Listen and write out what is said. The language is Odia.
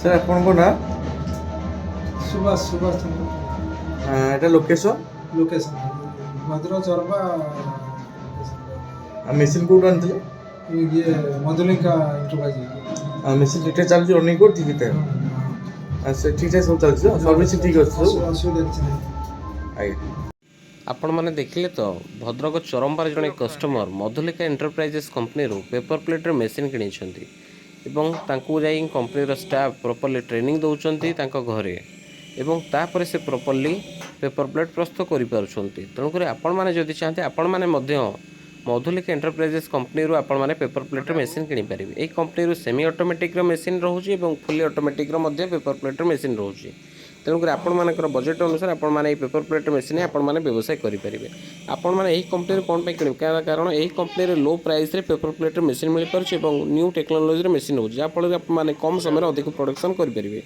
ସାର୍ ଆପଣଙ୍କ ନାଁ? ସୁବାସ ଚନ୍ଦ୍ର ଏଇଟା ଲୋକେସନ୍ ଲୋକେସନ ଭଦ୍ରକ ଚରପା ମେସିନ୍ କେଉଁଠୁ ଆଣିଥିଲେ? ଇଏ ମଧୁଲିଙ୍କା ଏଣ୍ଟରପ୍ରାଇଜ। ମେସିନ୍ ଠିକ୍ ଠାକ୍ ଚାଲୁଛି, ରନିଂ କରୁଛି ଠିକ୍ ଠାକ୍? ସେ ଠିକ୍ ଠାକ୍ ସବୁ ଚାଲିଛି ତ? ସର୍ଭିସିଂ ଠିକ୍ ଅଛି ସବୁ? ଅସୁବିଧା କିଛି ନାହିଁ। ଆଜ୍ଞା। ଆପଣମାନେ ଦେଖିଲେ ତ ଭଦ୍ରକ ଚରମ୍ପାରେ ଜଣେ କଷ୍ଟମର ମଧୁଲିକା ଏଣ୍ଟରପ୍ରାଇଜେସ୍ କମ୍ପାନୀରୁ ପେପର ପ୍ଲେଟ୍ର ମେସିନ୍ କିଣିଛନ୍ତି ଏବଂ ତାଙ୍କୁ ଯାଇ କମ୍ପାନୀର ଷ୍ଟାଫ୍ ପ୍ରପରଲି ଟ୍ରେନିଂ ଦେଉଛନ୍ତି ତାଙ୍କ ଘରେ ଏବଂ ତାପରେ ସେ ପ୍ରପରଲି ପେପର ପ୍ଲେଟ୍ ପ୍ରସ୍ତୁତ କରିପାରୁଛନ୍ତି। ତେଣୁକରି ଆପଣମାନେ ଯଦି ଚାହାନ୍ତି ଆପଣମାନେ ମଧ୍ୟ ମଧୁଲିକା ଏଣ୍ଟରପ୍ରାଇଜେସ୍ କମ୍ପାନୀରୁ ଆପଣମାନେ ପେପର ପ୍ଲେଟ୍ର ମେସିନ୍ କିଣିପାରିବେ। ଏହି କମ୍ପାନୀରୁ ସେମି ଅଟୋମେଟିକ୍ର ମେସିନ୍ ରହୁଛି ଏବଂ ଫୁଲି ଅଟୋମେଟିକ୍ର ମଧ୍ୟ ପେପର ପ୍ଲେଟ୍ର ମେସିନ୍ ରହୁଛି। ତେଣୁକରି ଆପଣମାନଙ୍କର ବଜେଟ୍ ଅନୁସାରେ ଆପଣମାନେ ଏହି ପେପର ପ୍ଲେଟ୍ ମେସିନ୍ ଆପଣମାନେ ବ୍ୟବସାୟ କରିପାରିବେ। ଆପଣମାନେ ଏହି କମ୍ପାନୀରୁ କ'ଣ ପାଇଁ କିଣିବେ? କାରଣ ଏହି କମ୍ପାନୀରେ ଲୋ ପ୍ରାଇସ୍ରେ ପେପର ପ୍ଲେଟ୍ର ମେସିନ୍ ମିଳିପାରୁଛି ଏବଂ ନ୍ୟୁ ଟେକ୍ନୋଲୋଜିର ମେସିନ୍ ରହୁଛି, ଯାହାଫଳରେ ଆପଣମାନେ କମ୍ ସମୟରେ ଅଧିକ ପ୍ରଡକ୍ସନ୍ କରିପାରିବେ।